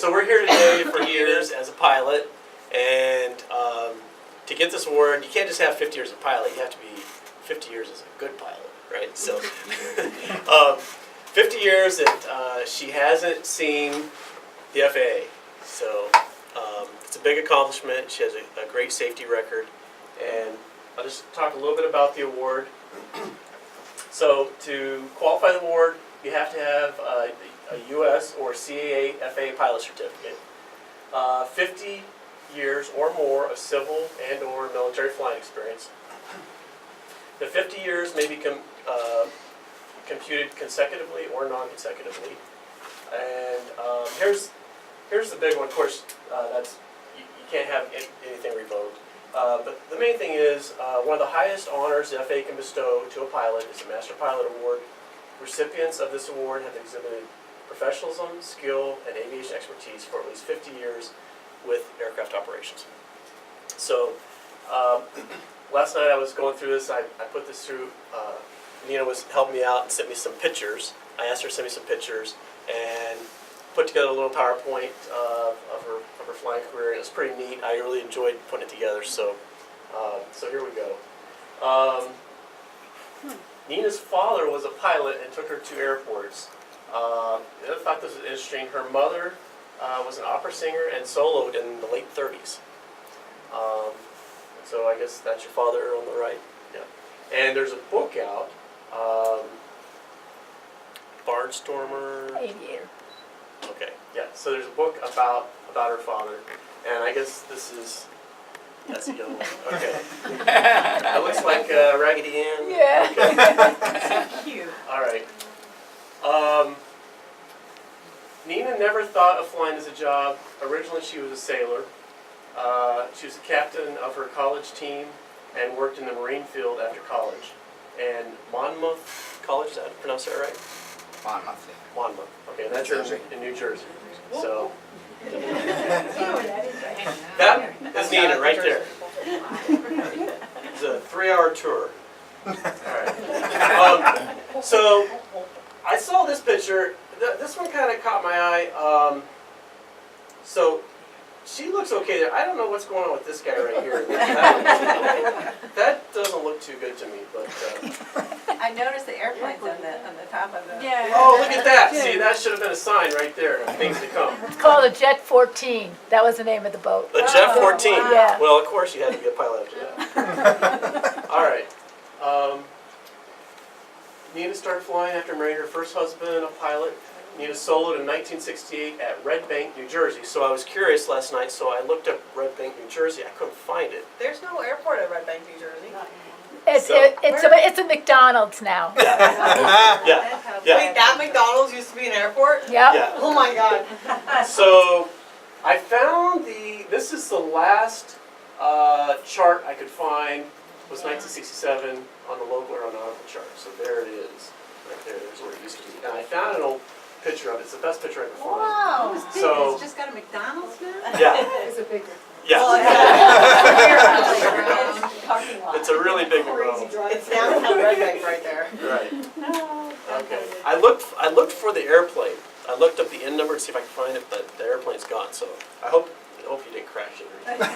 so we're here today for years as a pilot, and to get this award, you can't just have 50 years as a pilot. You have to be 50 years as a good pilot, right? So, 50 years that she hasn't seen the FAA. So it's a big accomplishment. She has a great safety record, and I'll just talk a little bit about the award. So to qualify the award, you have to have a U.S. or CAA FAA pilot certificate, 50 years or more of civil and or military flying experience. The 50 years may be computed consecutively or non-consecutively. And here's the big one. Of course, that's you can't have anything revoked. But the main thing is one of the highest honors the FAA can bestow to a pilot is the Master Pilot Award. Recipients of this award have exhibited professionalism, skill, and aviation expertise for at least 50 years with aircraft operations. So last night I was going through this. I put this through. Nina was helping me out and sent me some pictures. I asked her to send me some pictures and put together a little PowerPoint of her flying career. It was pretty neat. I really enjoyed putting it together. So here we go. Nina's father was a pilot and took her to airports. I thought this was interesting. Her mother was an opera singer and soloed in the late 30s. So I guess that's your father on the right. Yeah. And there's a book out, Barnstormer. Aviator. Okay, yeah. So there's a book about her father, and I guess that's a yellow one. Okay. It looks like Raggedy Ann. Yeah. Okay. So cute. All right. Nina never thought of flying as a job. Originally, she was a sailor. She was the captain of her college team and worked in the Marine field after college. And Monmouth College, is that pronounce that right? Monmouth. Monmouth. Okay, that's in New Jersey. So that is Nina right there. It's a 3-hour tour. All right. So I saw this picture. This one kind of caught my eye. So she looks okay there. I don't know what's going on with this guy right here. That doesn't look too good to me. But I noticed the airplanes on the top of the. Yeah. oh, look at that! See, that should have been a sign right there of things to come. It's called a Jet 14. That was the name of the boat. A Jet 14. Wow. Yeah. Well, of course you had to be a pilot after that. All right. Nina started flying after marrying her first husband, a pilot. Nina soloed in 1968 at Red Bank, New Jersey. So I was curious last night, so I looked up Red Bank, New Jersey. I couldn't find it. There's no airport at Red Bank, New Jersey. It's a McDonald's now. Yeah. Yeah. Wait, that McDonald's used to be an airport? Yep. Yeah. Oh my God. So I found this is the last chart I could find, was 1967 on the local aeronautical chart. So there it is, right there. There's where it used to be. And I found an old picture of it. It's the best picture I could find. Wow. It's big. So- It's just got a McDonald's now? Yeah. It's a bigger. Yeah. Parking lot. It's a really big McDonald's. It's downtown Red Bank right there. Right. Okay. I looked for the airplane. I looked up the N number to see if I could find it, but the airplane's gone. So I hope you didn't crash it or anything.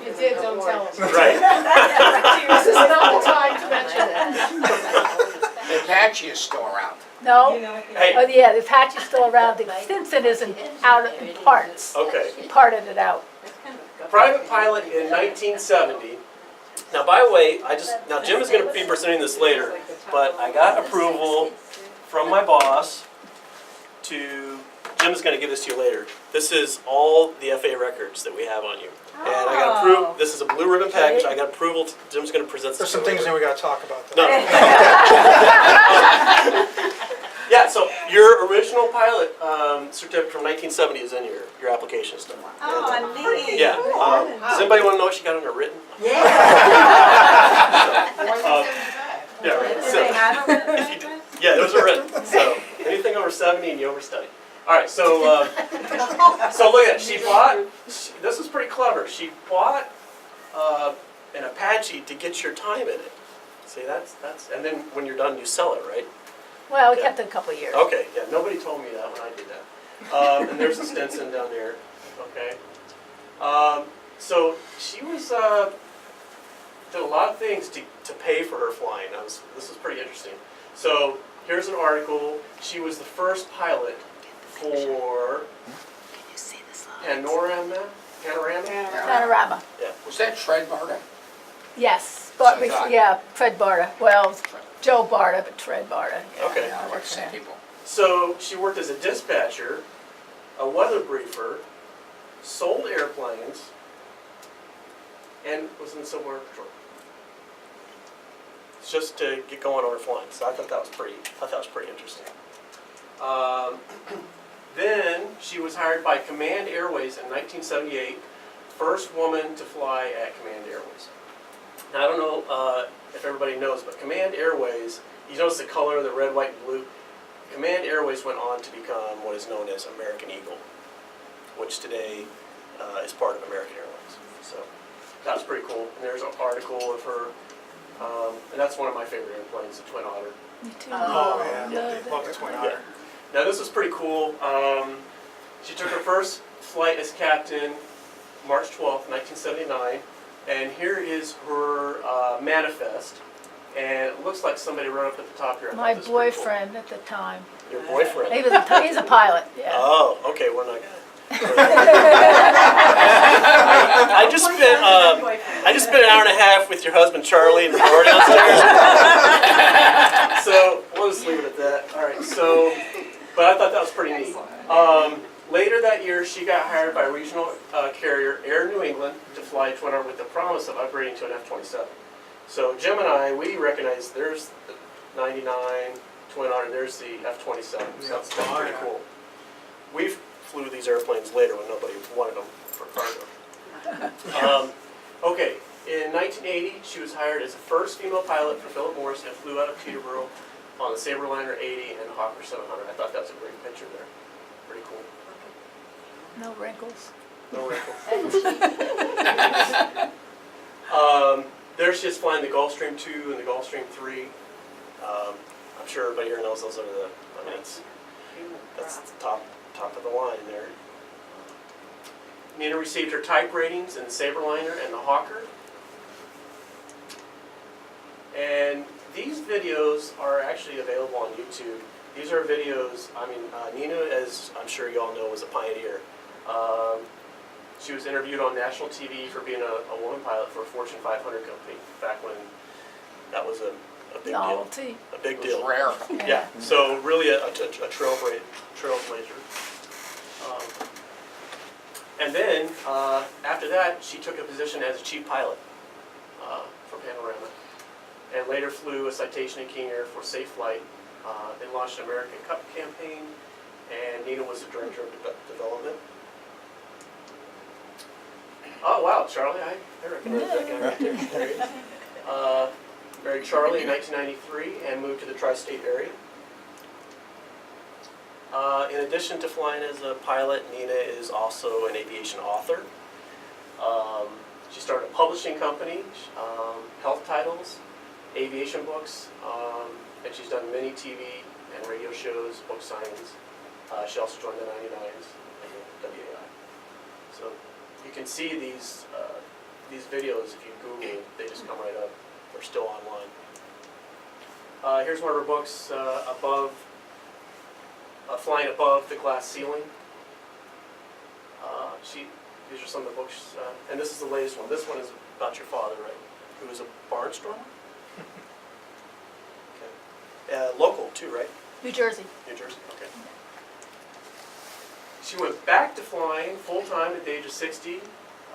If you did, don't tell us. Right. This is not the time to mention that. The Apache is still around. No? Hey. Oh, yeah, the Apache's still around. The Stinson isn't out in parts. Okay. He parted it out. Private pilot in 1970. Now, by the way, Jim is going to be presenting this later, but I got approval from my boss Jim is going to give this to you later. This is all the FAA records that we have on you. And I got approval. This is a blue ribbon package. I got approval. Jim's going to present this. There's some things that we got to talk about. No. Yeah, so your original pilot certificate from 1970 is in your application stuff. Oh, neat. Yeah. Does anybody want to know what she got on her written? Yeah. Yeah, right. Did So, they have a if you did, yeah, those are written. So anything over 70 and you overstudy. All right, so so look at it. This is pretty clever. She bought an Apache to get your time in it. See, that's and then when you're done, you sell it, right? Well, we kept it a couple of years. Okay, yeah. Nobody told me that when I did that. And there's a Stinson down there, okay? So she was, did a lot of things to pay for her flying. This was pretty interesting. So here's an article. She was the first pilot for Panorama? Panorama. Was that Fred Barta? Yes, That's what I thought. yeah, Fred Barta. Well, Joe Barta, but Fred Barta. Okay. Yeah, I like the same people. So she worked as a dispatcher, a weather briefer, sold airplanes, and was in the Civil Air Patrol. It's just to get going on her flying. So I thought that was pretty interesting. Then she was hired by Command Airways in 1978, first woman to fly at Command Airways. Now I don't know if everybody knows, but Command Airways, you notice the color, the red, white, and blue. Command Airways went on to become what is known as American Eagle, which today is part of American Airlines. So that was pretty cool. And there's an article of her, and that's one of my favorite airplanes, the Twin Otter. Me too. Oh, yeah, Love love the Twin Otter. Now this was pretty cool. She took her first flight as captain March 12th, 1979, and here is her manifest. And it looks like somebody wrote up at the top here. I My thought this was pretty cool. boyfriend at the time. Your boyfriend? He's a pilot, yeah. Oh, okay, we're not gonna. I just spent an hour and a half with your husband Charlie in the door downstairs. So we'll just leave it at that. All right. So, but I thought that was pretty neat. Later that year, she got hired by regional carrier Air New England to fly Twin Otter with the promise of upgrading to an F-27. So Jim and I, we recognize there's the 99 Twin Otter, there's the F-27. So that's pretty cool. We've flew these airplanes later when nobody wanted them for cargo. Okay, in 1980, she was hired as the first female pilot for Philip Morris and flew out of Peterborough on the Sabreliner 80 and Hawker 700. I thought that was a great picture there. Pretty cool. No wrinkles. No wrinkles. There she is flying the Gulfstream 2 and the Gulfstream 3. I'm sure everybody here knows those are the, I mean, that's the top of the line there. Nina received her type ratings in the Sabreliner and the Hawker. And these videos are actually available on YouTube. These are videos, I mean, Nina, as I'm sure you all know, was a pioneer. She was interviewed on national TV for being a woman pilot for a Fortune 500 company back when that was a big Novelty. deal. A big It was deal. rare. Yeah, so really a trailblazer. And then, after that, she took a position as a chief pilot for Panorama, and later flew a Citation and King Air for Safe Flight. They launched an American Cup campaign, and Nina was the director of development. Oh, wow, Charlie, I recognize that guy right there. There he is. Married Charlie in 1993 and moved to the tri-state area. In addition to flying as a pilot, Nina is also an aviation author. She started a publishing company, health titles, aviation books, and she's done many TV and radio shows, book signings. She also joined the 99s and the WAI. So you can see these videos if you Google, they just come right up. They're still online. Here's one of her books, Flying Above the Glass Ceiling. These are some of the books, and this is the latest one. This one is about your father, right? Who was a barnstormer? Okay. Local too, right? New Jersey. New Jersey, okay. She went back to flying full-time at the age of 60.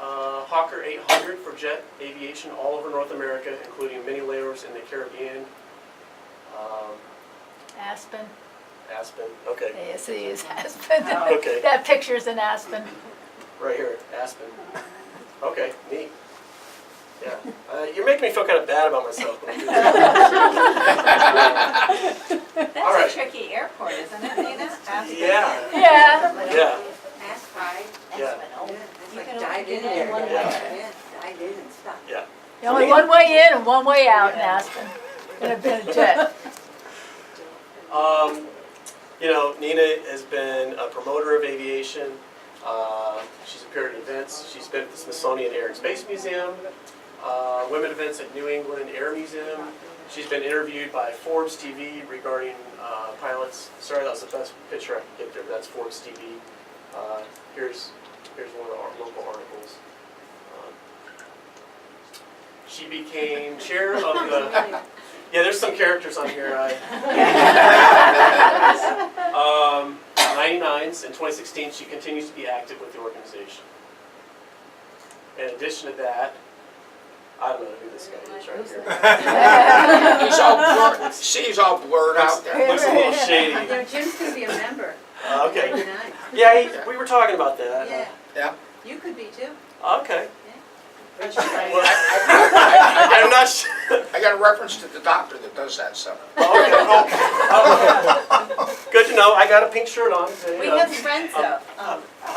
Hawker 800 for jet aviation all over North America, including many layovers in the Caribbean. Aspen. Aspen, okay. ASE is Aspen. Okay. That picture's in Aspen. Right here, Aspen. Okay, neat. Yeah, you're making me feel kind of bad about myself. When I do that. All right. That's a tricky airport, isn't it, Nina? Aspen? Yeah, Yeah. yeah, Aspire. yeah, It's You like can dive only in get there. in one way. Dive in and stuff. yeah. Only one way in and one way out in Aspen. In a jet. You know, Nina has been a promoter of aviation. She's appeared at events. She's been at the Smithsonian Air and Space Museum, women events at New England Air Museum. She's been interviewed by Forbes TV regarding pilots. Sorry, that was the best picture I could get there, but that's Forbes TV. Here's one of our local articles. She became chair of the... Yeah, there's some characters on here. 99s. In 2016, she continues to be active with the organization. In addition to that, I don't know who this guy is right here. He's all blurred, see, he's all blurred out there. Looks a little shady. No, Jim's gonna be a member. Okay. 99. Yeah, we were talking about that. Yeah, Yeah. you could be too. Okay. That's right. Well, I I'm not sure. got a reference to the doctor that does that stuff. Okay. Good to know. I got a pink shirt on. We have friends though,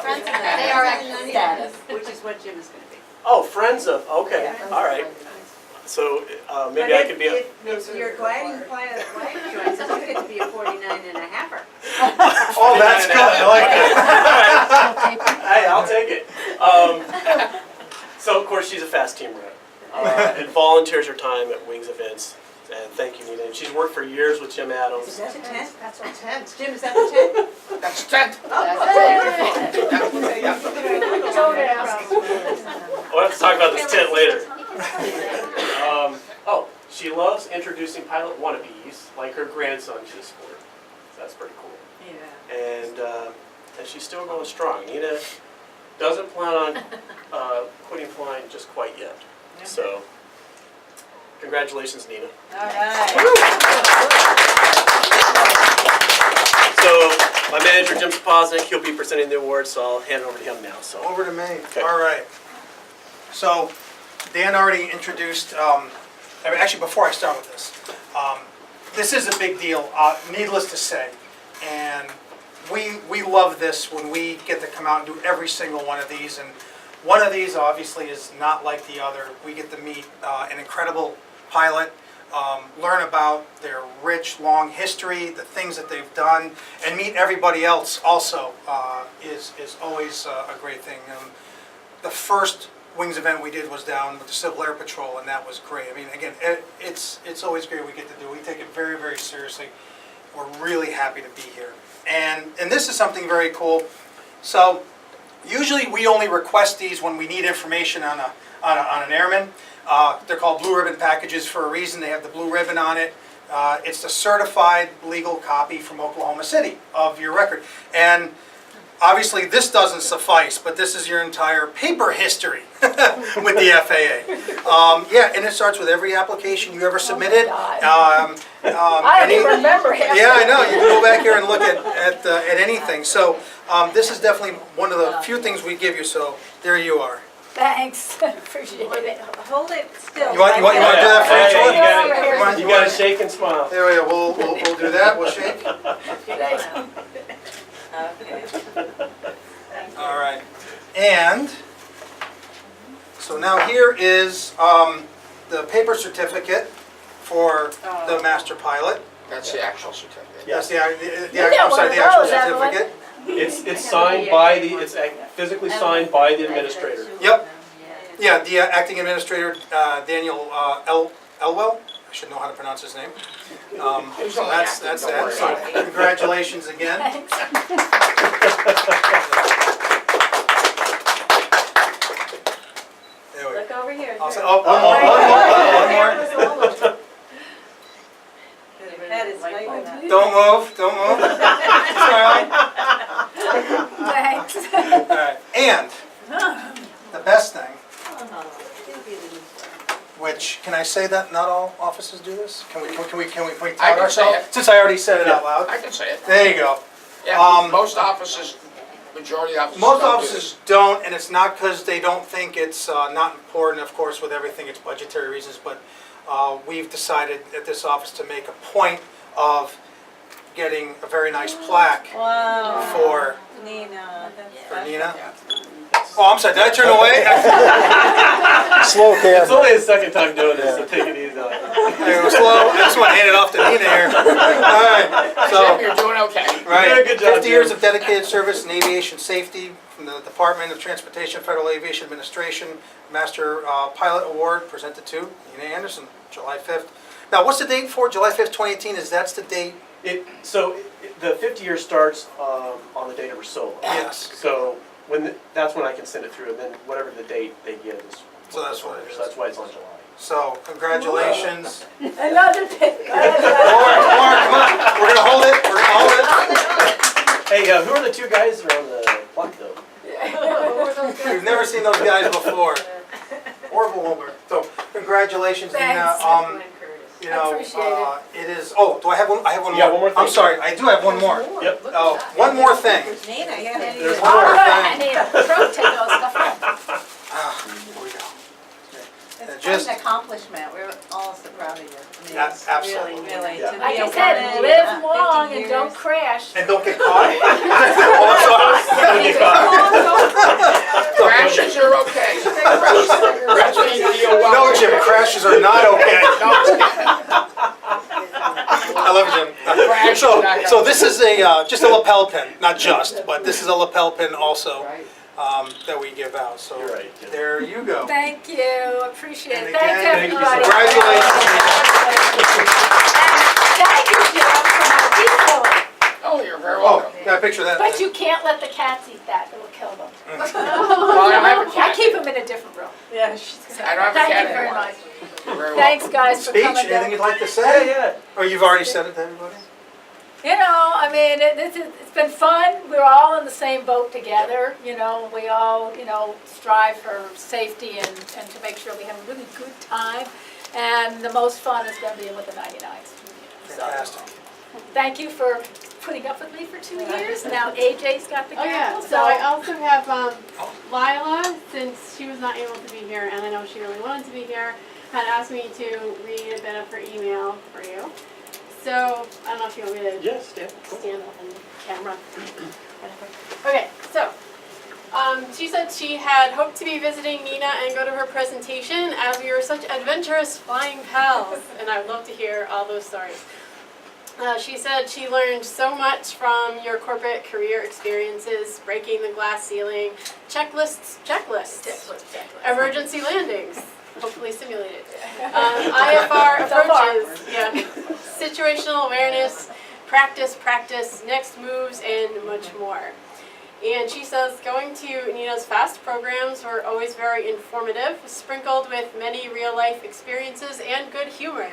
friends of that. They are ecstatic. Which is what Jim is gonna be. Oh, friends of. Okay. All right. So maybe I could be. If your gliding pilot Wright joins us, you get to be a 49.5-er. Oh, that's good. I like that. Hey, I'll take it. So, of course, she's a fast team rep and volunteers her time at Wings events. And thank you, Nina. And she's worked for years with Jim Is Adams. that the tent? That's our tent. Jim, is that the tent? That's 10. Don't ask. We'll have to talk about this tent later. Oh, she loves introducing pilot wannabes like her grandson to the sport. So that's pretty cool. Yeah. And she's still going strong. Nina doesn't plan on quitting flying just quite yet. So, congratulations, Nina. All right. So, my manager, Jim Sapoznik, he'll be presenting the award, so I'll hand it over to him now. So, Over to me. Okay. All right. So, Dan already introduced, actually before I start with this is a big deal, needless to say. And we love this when we get to come out and do every single one of these. And one of these obviously is not like the other. We get to meet an incredible pilot, learn about their rich, long history, the things that they've done, and meet everybody else also is always a great thing. The first Wings event we did was down with the Civil Air Patrol, and that was great. I mean, again, it's always great we get to do. We take it very, very seriously. We're really happy to be here. And this is something very cool. So usually we only request these when we need information on an airman. They're called blue ribbon packages for a reason. They have the blue ribbon on it. It's the certified legal copy from Oklahoma City of your record. And obviously this doesn't suffice, but this is your entire paper history with the FAA. Yeah, and it starts with every application you ever submitted. I don't even remember half. Yeah, I know. You can go back here and look at anything. So this is definitely one of the few things we give you. So there you are. Thanks, appreciate it. Hold it still. You want to do that for each one? you got to shake and smile. There we go. We'll do that. We'll shake. Okay. All right. And so now here is the paper certificate for the master pilot. That's the actual certificate. Yes, the got I'm sorry, one the of actual those, Evelyn. certificate. It's signed by it's physically signed by the administrator. Yep. Yeah, the acting administrator, Daniel Elwell. I should know how to pronounce his name. So that's that. So congratulations again. There we go. Look over here. I'll say, one more. That is right. Don't move. Smile. Thanks. All right. And the best thing, which, can I say that not all offices do this? Can we I tout can say ourselves? it. Since I already said it out loud. I can say it. There you go. Yeah, most offices, majority of offices Most don't do offices don't, and it's not because they don't think it's not important. Of course, with everything, it's budgetary reasons, but we've decided at this office to make a point of getting a very nice plaque Wow. for Nina. Nina. Oh, I'm sorry, did I turn away? Slow It's camera. only the second time doing this, so take it easy. I was slow. I just want to hand it off to Nina here. All right, Jim, so, you're doing okay. right. Yeah, good job, 50 years Jim. of dedicated service in aviation safety from the Department of Transportation, Federal Aviation Administration, Master Pilot Award presented to Nina Anderson, July 5th. Now, what's the date for July 5th, 2018? That's the date? The 50 year starts on the date of her solo. Yes. So that's when I can send it through, and then whatever the date they give is. So that's what it is. So that's why it's on July. So, congratulations. Another thing. More, come on. We're gonna hold it. We're gonna hold it. Hey, who are the two guys around the block though? We've never seen those guys before. Horrible homework. So, congratulations, Nina. Thanks. You know, Appreciate it is. Oh, do I have one? I have one You more. got one more I'm thing? sorry. I do have one more. Yep. Oh, one more thing. Nina, yeah. There's All more. right, I need a protest on stuff. Here we go. It's Just- quite an accomplishment. We're all so proud of you. I mean, it's Absolutely. Really, really. Yeah. to Like be I a said, woman, live 50 long and years. don't crash. And don't get caught. Oh, I'm sorry. Crashes are okay. Crashes feel No, welcome. Jim, crashes are not okay. I love you, Jim. So this is just a lapel pin, not just, but this is a lapel pin also that we give out. So You're right, yeah. there you go. Thank you, appreciate And it. again, Thanks, thank you so everybody. much. Congratulations. Thank you, Jim, for my detailing. Oh, you're very Oh, welcome. got a picture of that. But you can't let the cats eat that, it'll kill them. Well, I don't have a I cat. keep them in a different room. Yeah, she's I don't have a Thank cat you very anymore. much. You're very welcome. Thanks, guys, for Speech, coming anything down. you'd like to Yeah, say? yeah. Or you've already said it to everybody? You know, I mean, it's been fun. We're all in the same boat together, you know. We all, strive for safety and to make sure we have a really good time. And the most fun is going to be with the 99s. So, Fantastic. thank you for putting up with me for 2 years. Now AJ's got the Oh yeah, gavel, so I also have Lila, since she was not able to be here, and I know she really wanted to be here, had asked me to read a bit of her email for you. So, I don't know if you want me to Yes, yeah. stand up on the camera. Whatever. Okay, so, she said she had hoped to be visiting Nina and go to her presentation as we were such adventurous flying pals, and I would love to hear all those stories. She said she learned so much from your corporate career experiences, breaking the glass ceiling, checklists, emergency landings, hopefully simulated, IFR So far. approaches, situational awareness, practice, next moves, and much more. And she says going to Nina's FAST programs were always very informative, sprinkled with many real-life experiences and good humor.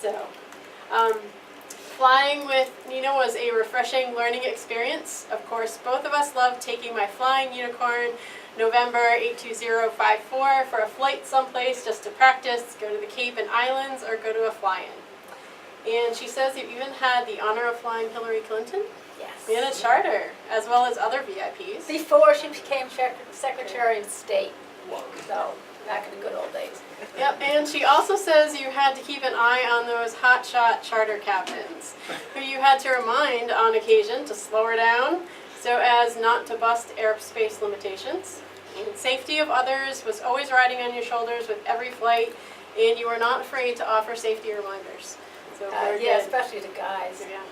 So, flying with Nina was a refreshing learning experience. Of course, both of us loved taking my flying unicorn November 82054 for a flight someplace just to practice, go to the Cape and Islands, or go to a fly-in. And she says you even had the honor of flying Hillary Clinton in a Yes. charter, as well as other VIPs. Before she became Secretary of State. So, back in the good old days. Yep, and she also says you had to keep an eye on those hotshot charter captains, who you had to remind on occasion to slow her down so as not to bust airspace limitations. And safety of others was always riding on your shoulders with every flight, and you were not afraid to offer safety reminders. So very Yeah, good. especially the guys. Yeah.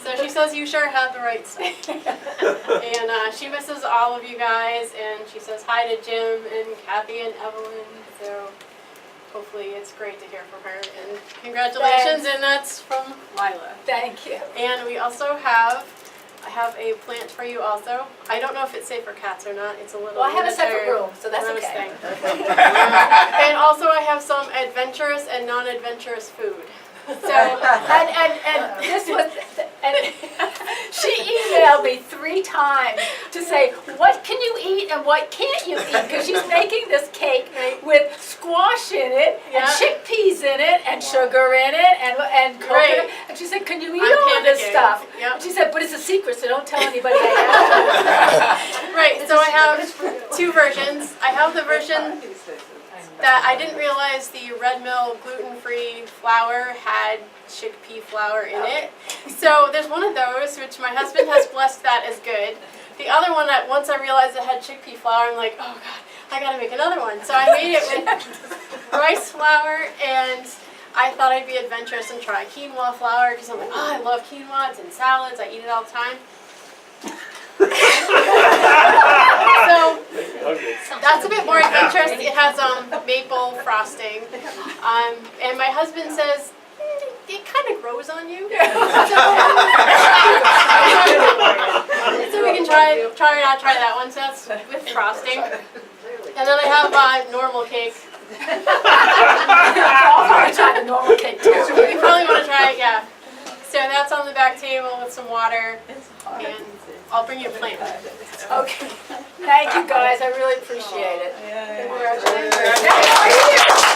So she says you sure have the right stuff. And she misses all of you guys, and she says hi to Jim and Kathy and Evelyn. So hopefully it's great to hear from her. And congratulations, Thanks. and that's from Lila. Thank you. And we also I have a plant for you also. I don't know if it's safe for cats or not. It's a little Well, I have a miniature separate room, so that's rose okay. thing. And also I have some adventurous and non-adventurous food. So, And this was, and she emailed me 3 times to say, what can you eat and what can't you eat? Because she's making this cake with squash in it, and Yeah. chickpeas in it, and sugar in it, and coconut. Right. And she said, can you eat I'm all of this panicking. stuff? Yep. And she said, but it's a secret, so don't tell anybody I asked. Right, so I have 2 versions. I have the version that I didn't realize the Red Mill gluten-free flour had chickpea flour in it. So there's one of those, which my husband has blessed that as good. The other one, once I realized it had chickpea flour, I'm like, oh God, I gotta make another one. So I made it with rice flour, and I thought I'd be adventurous and try quinoa flour because I'm like, oh, I love quinoa. It's in salads. I eat it all the time. So that's a bit more adventurous. It has maple frosting, and my husband says it kind of grows on you. So we can try or not try that one. So that's with frosting, and then I have normal cake. I'll probably try the normal cake too. You probably want to try it, yeah. So that's on the back table with some water, and I'll bring you a plant. Okay, thank you guys, I really appreciate it. Yeah. Congratulations.